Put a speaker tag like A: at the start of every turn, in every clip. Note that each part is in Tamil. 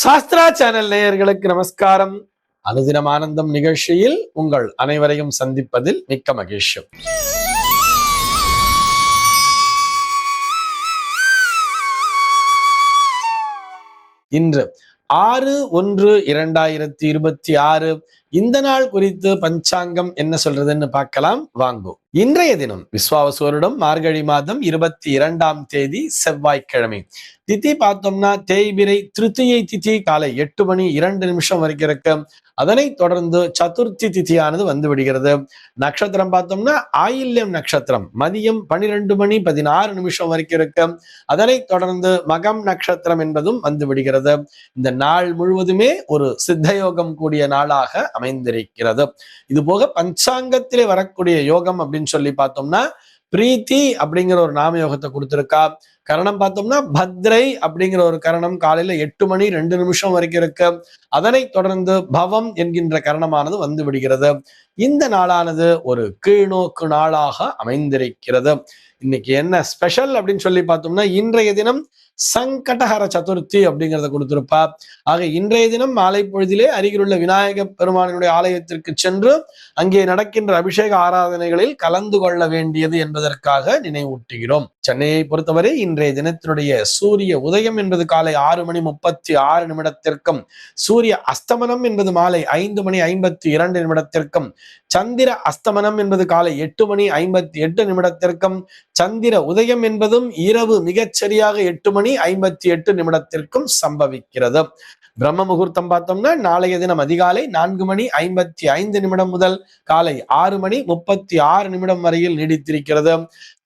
A: சாஸ்திரா சேனல் நேயர்களுக்கு நமஸ்காரம். அனுதினம் ஆனந்தம் நிகழ்ச்சியில் உங்கள் அனைவரையும் சந்திப்பதில் மிக்க மகிழ்ச்சி. இன்று 6/1/2026 இந்த நாள் குறித்து பஞ்சாங்கம் என்ன சொல்றதுன்னு பார்க்கலாம் வாங்கோ. இன்றைய தினம் விஸ்வாவசு வருடம் மார்கழி மாதம் 22ஆம் தேதி செவ்வாய்க்கிழமை. திதி பார்த்தோம்னா தேய்பிரை திருத்தியை திதி காலை 8:02 வரைக்கும் இருக்கு. அதனை தொடர்ந்து சதுர்த்தி திதியானது வந்து விடுகிறது. நட்சத்திரம் பார்த்தோம்னா ஆயில்யம் நட்சத்திரம் மதியம் 12:16 வரைக்கும் இருக்கு. அதனை தொடர்ந்து மகம் நட்சத்திரம் என்பதும் வந்து விடுகிறது. இந்த நாள் முழுவதுமே ஒரு சித்தயோகம் கூடிய நாளாக அமைந்திருக்கிறது. இது போக பஞ்சாங்கத்திலே வரக்கூடிய யோகம் அப்படின்னு சொல்லி பார்த்தோம்னா பிரீத்தி அப்படிங்கிற ஒரு நாம யோகத்தை கொடுத்திருக்கா. கரணம் பார்த்தோம்னா பத்ரை அப்படிங்கிற ஒரு கரணம் காலையில 8:02 வரைக்கும் இருக்கு. அதனை தொடர்ந்து பவம் என்கின்ற கரணமானது வந்து விடுகிறது. இந்த நாளானது ஒரு கீழ்நோக்கு நாளாக அமைந்திருக்கிறது. இன்னைக்கு என்ன ஸ்பெஷல் அப்படின்னு சொல்லி பார்த்தோம்னா இன்றைய தினம் சங்கடஹர சதுர்த்தி அப்படிங்கிறத கொடுத்திருப்பா. ஆக இன்றைய தினம் மாலை பொழுதிலே அருகிலுள்ள விநாயக பெருமானினுடைய ஆலயத்திற்கு சென்று அங்கே நடக்கின்ற அபிஷேக ஆராதனைகளில் கலந்து கொள்ள வேண்டியது என்பதற்காக நினைவூட்டுகிறோம். சென்னையை பொறுத்தவரை இன்றைய தினத்தினுடைய சூரிய உதயம் என்பது காலை 6:36 சூரிய அஸ்தமனம் என்பது மாலை 5:52 சந்திர அஸ்தமனம் என்பது காலை 8:58 சந்திர உதயம் என்பதும் இரவு மிகச்சரியாக 8:58 சம்பவிக்கிறது. பிரம்ம முகூர்த்தம் பார்த்தோம்னா நாளைய தினம் அதிகாலை 4:55 முதல் காலை 6:36 வரையில் நீடித்திருக்கிறது.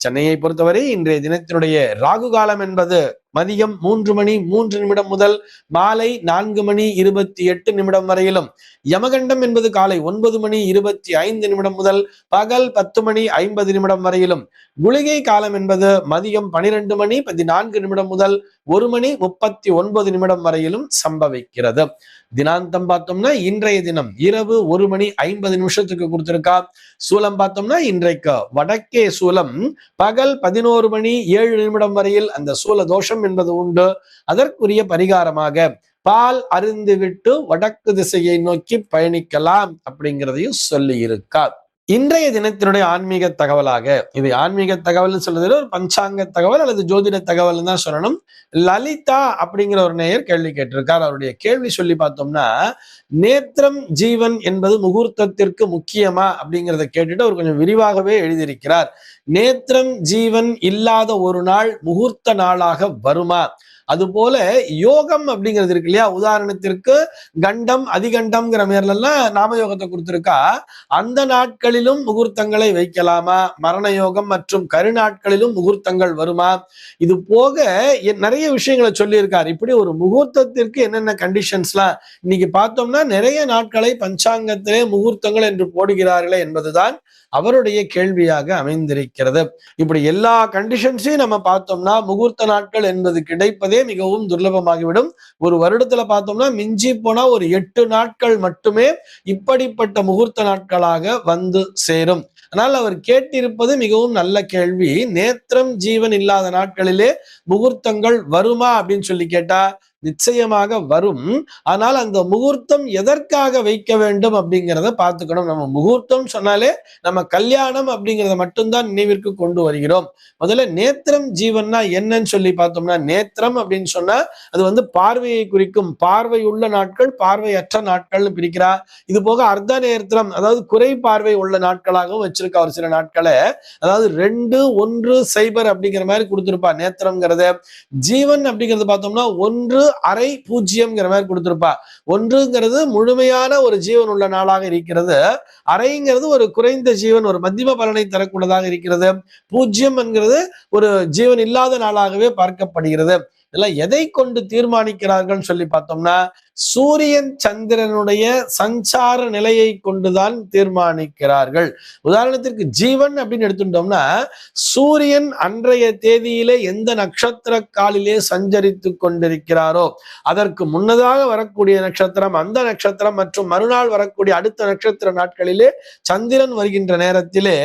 A: சென்னையை பொறுத்தவரை இன்றைய தினத்தினுடைய ராகு காலம் என்பது மதியம் 3:03 முதல் மாலை 4:28 வரையிலும், யமகண்டம் என்பது காலை 9:25 முதல் பகல் 10:50 வரையிலும், குளிகை காலம் என்பது மதியம் 12:14 முதல் 1:39 வரையிலும் சம்பவிக்கிறது. தினாந்தம் பார்த்தோம்னா இன்றைய தினம் இரவு 1:50 கொடுத்திருக்கா. சூலம் பார்த்தோம்னா இன்றைக்கு வடக்கே சூலம் பகல் 11:07 வரையில் அந்த சூல தோஷம் என்பது உண்டு. அதற்குரிய பரிகாரமாக பால் அருந்துவிட்டு வடக்கு திசையை நோக்கி பயணிக்கலாம் அப்படிங்கிறதையும் சொல்லி இருக்கார். இன்றைய தினத்தினுடைய ஆன்மீக தகவலாக, இது ஆன்மீக தகவல் சொல்றதுல ஒரு பஞ்சாங்க தகவல் அல்லது ஜோதிட தகவல் தான் சொல்லணும். லலிதா அப்படிங்கிற ஒரு நேயர் கேள்வி கேட்டிருக்கார். அவருடைய கேள்வி சொல்லி பார்த்தோம்னா நேத்திரம் ஜீவன் என்பது முகூர்த்தத்திற்கு முக்கியமா அப்படிங்கிறத கேட்டுட்டு அவர் கொஞ்சம் விரிவாகவே எழுதியிருக்கிறார். நேத்திரம் ஜீவன் இல்லாத ஒரு நாள் முகூர்த்த நாளாக வருமா? அது போல யோகம் அப்படிங்கிறது இருக்கு இல்லையா, உதாரணத்திற்கு கண்டம் அதிகண்டம்ங்கிற மேலாம் நாம யோகத்தை கொடுத்திருக்கா. அந்த நாட்களிலும் முகூர்த்தங்களை வைக்கலாமா? மரண யோகம் மற்றும் கருநாட்களிலும் முகூர்த்தங்கள் வருமா? இது போக நிறைய விஷயங்களை சொல்லியிருக்காரு. இப்படி ஒரு முகூர்த்தத்திற்கு என்னென்ன கண்டிஷன்ஸ்லாம் இன்னைக்கு பார்த்தோம்னா நிறைய நாட்களை பஞ்சாங்கத்திலே முகூர்த்தங்கள் என்று போடுகிறார்களே என்பதுதான் அவருடைய கேள்வியாக அமைந்திருக்கிறது. இப்படி எல்லா கண்டிஷன்ஸையும் நம்ம பார்த்தோம்னா முகூர்த்த நாட்கள் என்பது கிடைப்பதே மிகவும் துர்லபமாகிவிடும். ஒரு வருடத்துல பார்த்தோம்னா மிஞ்சி போனா ஒரு 8 நாட்கள் மட்டுமே இப்படிப்பட்ட முகூர்த்த நாட்களாக வந்து சேரும். ஆனால் அவர் கேட்டிருப்பது மிகவும் நல்ல கேள்வி. நேத்திரம் ஜீவன் இல்லாத நாட்களிலே முகூர்த்தங்கள் வருமா அப்படின்னு சொல்லி கேட்டா நிச்சயமாக வரும். ஆனால் அந்த முகூர்த்தம் எதற்காக வைக்க வேண்டும் அப்படிங்கிறத பார்த்துக்கணும். நம்ம முகூர்த்தம் சொன்னாலே நம்ம கல்யாணம் அப்படிங்கிறத மட்டும்தான் நினைவிற்கு கொண்டு வருகிறோம். முதல்ல நேத்திரம் ஜீவன்னா என்னன்னு சொல்லி பார்த்தோம்னா, நேத்திரம் அப்படின்னு சொன்னா அது பார்வையை குறிக்கும். பார்வை உள்ள நாட்கள், பார்வையற்ற நாட்கள்னு பிரிக்கிறா. இது போக அர்த்த நேத்திரம், அதாவது குறை பார்வை உள்ள நாட்களாகவும் வச்சிருக்கா ஒரு சில நாட்களை. அதாவது 2, 1, 0 அப்படிங்கிற மாதிரி கொடுத்திருப்பா நேத்திரம்ங்கிறத. ஜீவன் அப்படிங்கிறது பார்த்தோம்னா 1 அரை 0 மாதிரி கொடுத்திருப்பா. 1ங்கிறது முழுமையான ஒரு ஜீவன் உள்ள நாளாக இருக்கிறது. அரைங்கிறது ஒரு குறைந்த ஜீவன், ஒரு மத்தியம பலனை தரக்கூடியதாக இருக்கிறது. 0 என்கிறது ஒரு ஜீவன் இல்லாத நாளாகவே பார்க்கப்படுகிறது. இதெல்லாம் எதை கொண்டு தீர்மானிக்கிறார்கள் சொல்லி பார்த்தோம்னா சூரியன் சந்திரனுடைய சஞ்சார நிலையை கொண்டுதான் தீர்மானிக்கிறார்கள். உதாரணத்திற்கு ஜீவன் அப்படின்னு எடுத்துட்டோம்னா சூரியன் அன்றைய தேதியிலே எந்த நட்சத்திர காலிலே சஞ்சரித்து கொண்டிருக்கிறாரோ அதற்கு முன்னதாக வரக்கூடிய நட்சத்திரம், அந்த நட்சத்திரம் மற்றும் மறுநாள் வரக்கூடிய அடுத்த நட்சத்திர நாட்களிலே சந்திரன் வருகின்ற நேரத்திலே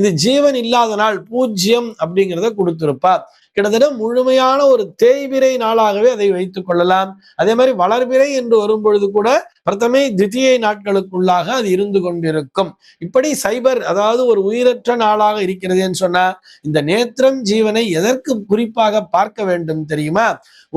A: இது ஜீவன் இல்லாத நாள் 0 அப்படிங்கிறத கொடுத்திருப்பார். கிட்டத்தட்ட முழுமையான ஒரு தேய்பிரை தேய்பிறை நாளாகவே அதை வைத்துக் கொள்ளலாம். அதே மாதிரி வளர்பிறை என்று வரும் பொழுது கூட பிரதமை தித்தியை நாட்களுக்குள்ளாக அது இருந்து கொண்டிருக்கும். இப்படி சைபர், அதாவது ஒரு உயிரற்ற நாளாக இருக்கிறதுன்னு சொன்னா இந்த நேத்திரம் ஜீவனை எதற்கு குறிப்பாக பார்க்க வேண்டும் தெரியுமா?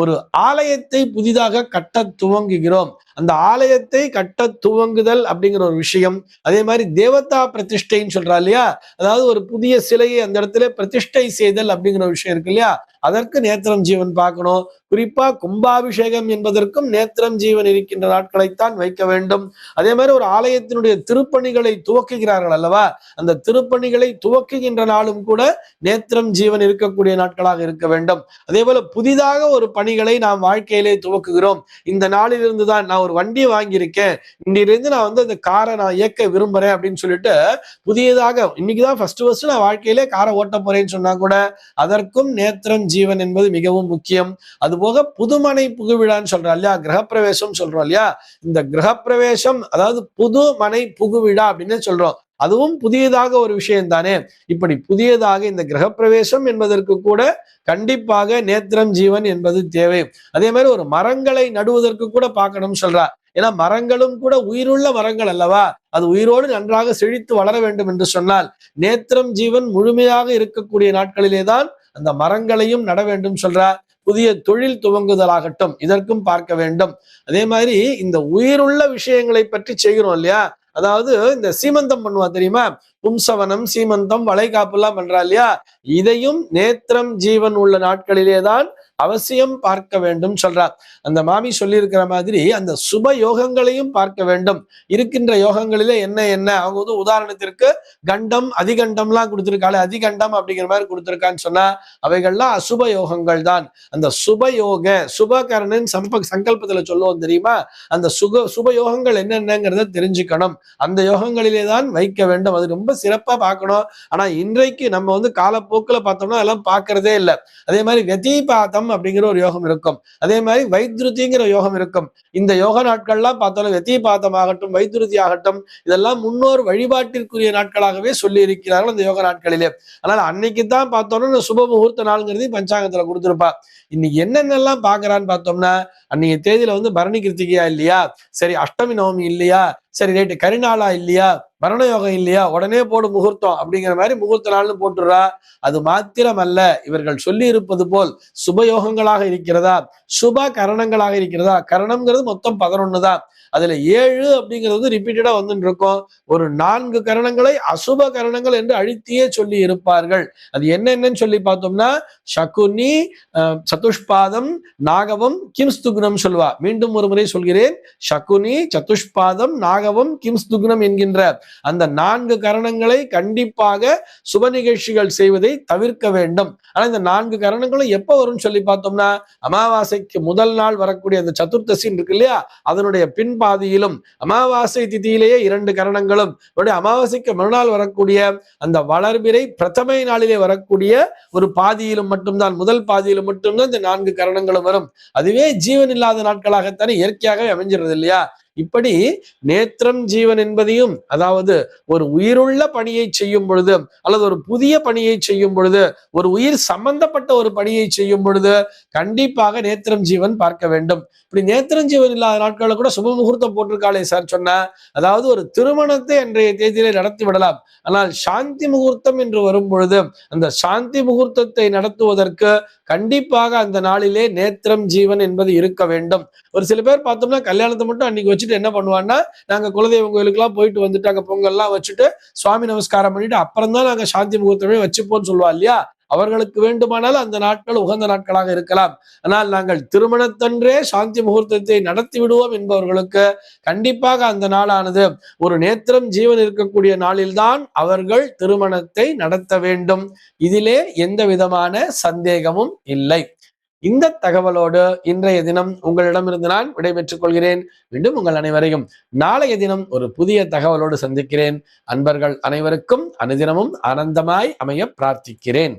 A: ஒரு ஆலயத்தை புதிதாக கட்ட துவங்குகிறோம். அந்த ஆலயத்தை கட்ட துவங்குதல் அப்படிங்கிற ஒரு விஷயம். அதே மாதிரி தேவதா பிரதிஷ்டைன்னு சொல்றா இல்லையா, அதாவது ஒரு புதிய சிலையை அந்த இடத்துல பிரதிஷ்டை செய்தல் அப்படிங்கிற ஒரு விஷயம் இருக்கு இல்லையா, அதற்கு நேத்திரம் ஜீவன் பார்க்கணும். குறிப்பா கும்பாபிஷேகம் என்பதற்கும் நேத்திரம் ஜீவன் இருக்கின்ற நாட்களைத்தான் வைக்க வேண்டும். அதே மாதிரி ஒரு ஆலயத்தினுடைய திருப்பணிகளை துவக்குகிறார்கள் அல்லவா, அந்த திருப்பணிகளை துவக்குகின்ற நாளும் கூட நேத்திரம் ஜீவன் இருக்கக்கூடிய நாட்களாக இருக்க வேண்டும். அதே போல புதிதாக ஒரு பணிகளை நாம் வாழ்க்கையிலே துவக்குகிறோம். இந்த நாளிலிருந்து தான் நான் ஒரு வண்டியை வாங்கியிருக்கேன், இன்னிலிருந்து நான் அந்த காரை நான் இயக்க விரும்புறேன் அப்படின்னு சொல்லிட்டு புதியதாக இன்னைக்குதான் ஃபர்ஸ்ட் நான் வாழ்க்கையிலே காரை ஓட்ட போறேன்னு சொன்னா கூட அதற்கும் நேத்திரம் ஜீவன் என்பது மிகவும் முக்கியம். அதுபோக புதுமனை புகுவிழான்னு சொல்றோம் இல்லையா, கிரகப்பிரவேசம் சொல்றோம் இல்லையா, இந்த கிரகப்பிரவேசம் அதாவது புது மனை புகுவிழா அப்படின்னு சொல்றோம், அதுவும் புதியதாக ஒரு விஷயம் தானே. இப்படி புதியதாக இந்த கிரகப்பிரவேசம் என்பதற்கு கூட கண்டிப்பாக நேத்திரம் ஜீவன் என்பது தேவை. அதே மாதிரி ஒரு மரங்களை நடுவதற்கு கூட பார்க்கணும் சொல்றா. ஏன்னா மரங்களும் கூட உயிருள்ள மரங்கள் அல்லவா, அது உயிரோடு நன்றாக செழித்து வளர வேண்டும் என்று சொன்னால் நேத்திரம் ஜீவன் முழுமையாக இருக்கக்கூடிய நாட்களிலேதான் அந்த மரங்களையும் நட வேண்டும் சொல்றா. புதிய தொழில் துவங்குதலாகட்டும் இதற்கும் பார்க்க வேண்டும். அதே மாதிரி இந்த உயிருள்ள விஷயங்களை பற்றி செய்கிறோம் இல்லையா, அதாவது இந்த சீமந்தம் பண்ணுவா தெரியுமா, பும்சவனம் சீமந்தம் வளைகாப்பு எல்லாம் பண்றா இல்லையா, இதையும் நேத்திரம் ஜீவன் உள்ள நாட்களிலேதான் அவசியம் பார்க்க வேண்டும் சொல்றார். அந்த மாமி சொல்லி இருக்கிற மாதிரி அந்த சுப யோகங்களையும் பார்க்க வேண்டும். இருக்கின்ற யோகங்களிலே என்ன என்ன அவங்க வந்து உதாரணத்திற்கு கண்டம் அதிகண்டம்லாம் கொடுத்திருக்காளே, அதிகண்டம் அப்படிங்கிற மாதிரி கொடுத்திருக்கான்னு சொன்னா அவைகள்லாம் அசுப யோகங்கள் தான். அந்த சுப யோக சுபகரணன் சங்கல்பத்துல சொல்லுவோம் தெரியுமா, அந்த சுப யோகங்கள் என்னென்னங்கிறத தெரிஞ்சுக்கணும். அந்த யோகங்களிலே தான் வைக்க வேண்டும். அது ரொம்ப சிறப்பா பார்க்கணும். ஆனா இன்றைக்கு நம்ம வந்து காலப்போக்குல பார்த்தோம்னா அதெல்லாம் பார்க்கறதே இல்லை. அதே மாதிரி வெதிபாதம் அப்படிங்கிற ஒரு யோகம் இருக்கும், அதே மாதிரி வைத்ருதிங்கிற யோகம் இருக்கும். இந்த யோக நாட்கள்லாம் பார்த்தாலும் வெதிபாதம் ஆகட்டும் வைத்ருதி ஆகட்டும் இதெல்லாம் முன்னோர் வழிபாட்டிற்குரிய நாட்களாகவே சொல்லி இருக்கிறார்கள் அந்த யோக நாட்களிலே. அதனால அன்னைக்கு தான் பார்த்தோம்னா சுப முகூர்த்த நாள்ங்கிறது பஞ்சாங்கத்துல கொடுத்துருப்பா. இன்னைக்கு என்னென்னலாம் பாக்குறான்னு பார்த்தோம்னா அன்னைக்கு தேதியில வந்து பரணி கிருத்திகையா இல்லையா, சரி அஷ்டமி நவமி இல்லையா, சரி ரைட்டு கரிநாளா இல்லையா, மரண யோகம் இல்லையா, உடனே போடு முகூர்த்தம் அப்படிங்கிற மாதிரி முகூர்த்த நாள்னு போட்டுடுறா. அது மாத்திரம் அல்ல, இவர்கள் சொல்லி இருப்பது போல் சுபயோகங்களாக இருக்கிறதா சுப கரணங்களாக இருக்கிறதா, கரணம்ங்கிறது மொத்தம் 11 தான், அதுல 7 அப்படிங்கிறது ரிப்பீட்டடா வந்துட்டு இருக்கும். ஒரு 4 கரணங்களை அசுப கரணங்கள் என்று அழித்தியே சொல்லி இருப்பார்கள். அது என்னென்னு சொல்லி பார்த்தோம்னா சகுனி சதுஷ்பாதம் நாகவம் கிம்ஸ்துகுணம் சொல்வா. மீண்டும் ஒரு முறை சொல்கிறேன், சகுனி சதுஷ்பாதம் நாகவம் கிம்ஸ்துகுணம் என்கின்ற அந்த 4 கரணங்களை கண்டிப்பாக சுப நிகழ்ச்சிகள் செய்வதை தவிர்க்க வேண்டும். ஆனா இந்த 4 கரணங்களும் எப்ப வரும்னு சொல்லி பார்த்தோம்னா அமாவாசைக்கு முதல் நாள் வரக்கூடிய அந்த சதுர்த்தசி இருக்கு இல்லையா, அதனுடைய பின்பாதியிலும் அமாவாசை திதியிலேயே 2 கரணங்களும் அமாவாசைக்கு மறுநாள் வரக்கூடிய அந்த வளர்பிறை பிரதமை நாளிலே வரக்கூடிய ஒரு பாதியிலும் மட்டும்தான், முதல் பாதியிலும் மட்டும்தான் இந்த 4 கரணங்களும் வரும். அதுவே ஜீவன் இல்லாத நாட்களாகத்தானே இயற்கையாகவே அமைஞ்சிருது இல்லையா. இப்படி நேத்திரம் ஜீவன் என்பதையும், அதாவது ஒரு உயிருள்ள பணியை செய்யும் பொழுது அல்லது ஒரு புதிய பணியை செய்யும் பொழுது ஒரு உயிர் சம்பந்தப்பட்ட ஒரு பணியை செய்யும் பொழுது கண்டிப்பாக நேத்திரம் ஜீவன் பார்க்க வேண்டும். இப்படி நேத்திரம் ஜீவன் இல்லாத நாட்களில் கூட சுப முகூர்த்தம் போட்டிருக்காளே சார் சொன்னா, அதாவது ஒரு திருமணத்தை அன்றைய தேதியிலே நடத்தி விடலாம். ஆனால் சாந்தி முகூர்த்தம் என்று வரும் பொழுது அந்த சாந்தி முகூர்த்தத்தை நடத்துவதற்கு கண்டிப்பாக அந்த நாளிலே நேத்திரம் ஜீவன் என்பது இருக்க வேண்டும். ஒரு சில பேர் பார்த்தோம்னா கல்யாணத்தை மட்டும் அன்னைக்கு வச்சுட்டு என்ன பண்ணுவான்னா, நாங்க குலதெய்வ கோயிலுக்கு எல்லாம் போயிட்டு வந்துட்டு அங்க பொங்கல் எல்லாம் வச்சுட்டு சுவாமி நமஸ்காரம் பண்ணிட்டு அப்புறம் தான் நாங்க சாந்தி முகூர்த்தமே வச்சுப்போம்னு சொல்லுவா இல்லையா. அவர்களுக்கு வேண்டுமானால் அந்த நாட்கள் உகந்த நாட்களாக இருக்கலாம். ஆனால் நாங்கள் திருமணத்தன்றே சாந்தி முகூர்த்தத்தை நடத்தி விடுவோம் என்பவர்களுக்கு கண்டிப்பாக அந்த நாளானது ஒரு நேத்திரம் ஜீவன் இருக்கக்கூடிய நாளில்தான் அவர்கள் திருமணத்தை நடத்த வேண்டும். இதிலே எந்த விதமான சந்தேகமும் இல்லை. இந்த தகவலோடு இன்றைய தினம் உங்களிடமிருந்து நான் விடைபெற்றுக் கொள்கிறேன். மீண்டும் உங்கள் அனைவரையும் நாளைய தினம் ஒரு புதிய தகவலோடு சந்திக்கிறேன். அன்பர்கள் அனைவருக்கும் அனுதினமும் ஆனந்தமாய் அமைய பிரார்த்திக்கிறேன்.